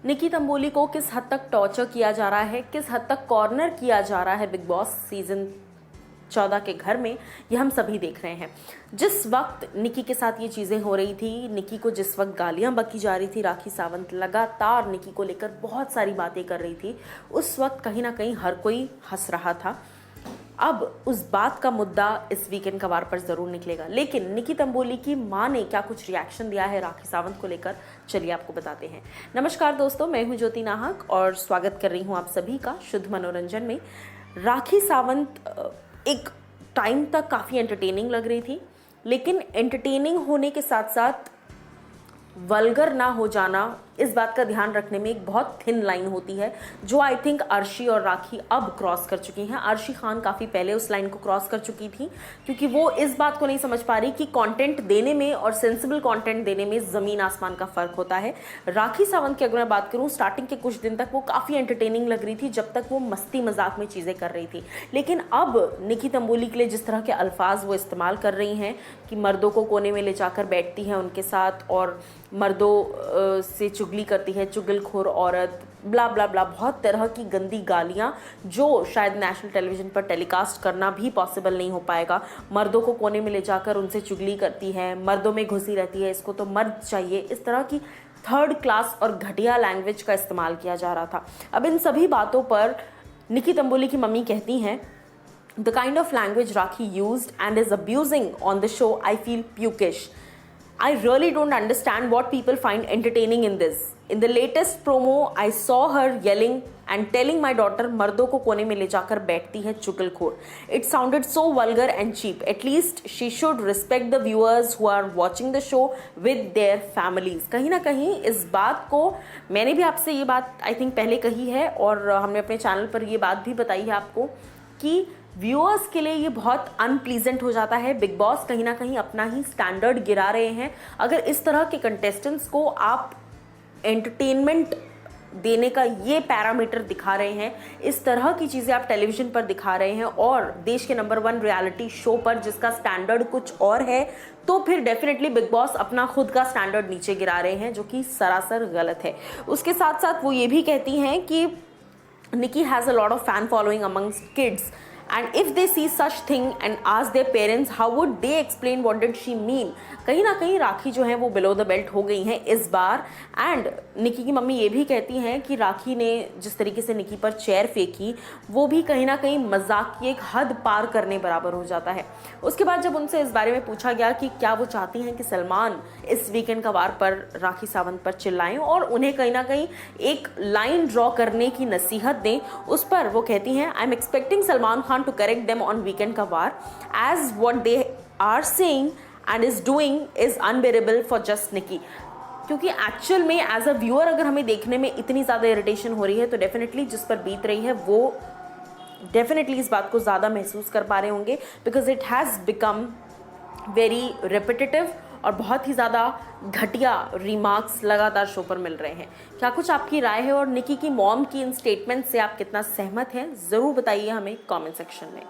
निकी तंबोली को किस हद तक टॉर्चर किया जा रहा है, किस हद तक कॉर्नर किया जा रहा है बिग बॉस सीजन 14 के घर में, ये हम सभी देख रहे हैं। जिस वक्त निकी के साथ ये चीज़ें हो रही थी, निकी को जिस वक्त गालियां बकी जा रही थी, राखी सावंत लगातार निकी को लेकर बहुत सारी बातें कर रही थी, उस वक्त कहीं ना कहीं हर कोई हंस रहा था। अब उस बात का मुद्दा इस वीकेंड कवार पर जरूर निकलेगा, लेकिन निकी तंबोली की मां ने क्या कुछ रिएक्शन दिया है राखी सावंत को लेकर, चलिए आपको बताते हैं। नमस्कार दोस्तों, मैं हूं ज्योति नाहक और स्वागत कर रही हूं आप सभी का शुद्ध मनोरंजन में। राखी सावंत एक टाइम तक काफ़ी एंटरटेनिंग लग रही थी, लेकिन एंटरटेनिंग होने के साथ साथ वल्गर ना हो जाना, इस बात का ध्यान रखने में एक बहुत थिन लाइन होती है, जो आई थिंक अर्शी और राखी अब क्रॉस कर चुकी हैं। अर्शी खान काफ़ी पहले उस लाइन को क्रॉस कर चुकी थी, क्योंकि वो इस बात को नहीं समझ पा रही कि कंटेंट देने में और सेंसिबल कंटेंट देने में ज़मीन आसमान का फ़र्क होता है। राखी सावंत की अगर मैं बात करूँ, स्टार्टिंग के कुछ दिन तक वो काफ़ी एंटरटेनिंग लग रही थी, जब तक वो मस्ती मजाक में चीज़ें कर रही थी। लेकिन अब निकी तंबोली के लिए जिस तरह के अल्फाज वो इस्तेमाल कर रही हैं कि मर्दों को कोने में ले जाकर बैठती हैं उनके साथ और मर्दों से चुगली करती है, चुगलखोर औरत, ब्ला ब्ला ब्ला, बहुत तरह की गंदी गालियां जो शायद नेशनल टेलीविज़न पर टेलीकास्ट करना भी पॉसिबल नहीं हो पाएगा। मर्दों को कोने में ले जाकर उनसे चुगली करती है, मर्दों में घुसी रहती है, इसको तो मर्द चाहिए, इस तरह की थर्ड क्लास और घटिया लैंग्वेज का इस्तेमाल किया जा रहा था। अब इन सभी बातों पर निकी तंबोली की मम्मी कहती हैं, The kind of language Rakhi used and is abusing on the show, I feel pukish. I really don't understand what people find entertaining in this. In the latest promo, I saw her yelling and telling my daughter मर्दों को कोने में ले जाकर बैठती है चुगलखोर. It sounded so vulgar and cheap. At least she should respect the viewers who are watching the show with their families. कहीं ना कहीं इस बात को मैंने भी आपसे ये बात I think पहले कही है और हमने अपने चैनल पर ये बात भी बताई है आपको कि व्यूअर्स के लिए ये बहुत अनप्लीजेंट हो जाता है। बिग बॉस कहीं ना कहीं अपना ही स्टैंडर्ड गिरा रहे हैं। अगर इस तरह के कंटेस्टेंट्स को आप एंटरटेनमेंट देने का ये पैरामीटर दिखा रहे हैं, इस तरह की चीज़ें आप टेलीविज़न पर दिखा रहे हैं और देश के नंबर 1 रियलिटी शो पर जिसका स्टैंडर्ड कुछ और है, तो फिर डेफिनेटली बिग बॉस अपना खुद का स्टैंडर्ड नीचे गिरा रहे हैं, जो कि सरासर गलत है। उसके साथ साथ वो ये भी कहती हैं कि Nikki has a lot of fan following amongst kids, and if they see such thing and ask their parents, how would they explain what did she mean? कहीं ना कहीं राखी जो है वो बिलो द बेल्ट हो गई हैं इस बार। एंड निकी की मम्मी ये भी कहती हैं कि राखी ने जिस तरीके से निकी पर चेयर फेंकी, वो भी कहीं ना कहीं मजाक की एक हद पार करने बराबर हो जाता है। उसके बाद जब उनसे इस बारे में पूछा गया कि क्या वो चाहती हैं कि सलमान इस वीकेंड का वार पर राखी सावंत पर चिल्लाएं और उन्हें कहीं ना कहीं एक लाइन ड्रॉ करने की नसीहत दें, उस पर वो कहती हैं, I am expecting Salman Khan to correct them on weekend का वार, as what they are saying and is doing is unbearable for just Nikki. क्योंकि एक्चुअल में एज अ व्यूअर अगर हमें देखने में इतनी ज़्यादा इरिटेशन हो रही है, तो डेफिनेटली जिस पर बीत रही है वो डेफिनेटली इस बात को ज़्यादा महसूस कर पा रहे होंगे, because it has become very repetitive और बहुत ही ज़्यादा घटिया रिमार्क्स लगातार शो पर मिल रहे हैं। क्या कुछ आपकी राय है और निकी की मॉम की इन स्टेटमेंट से आप कितना सहमत हैं, ज़रूर बताइए हमें कमेंट सेक्शन में।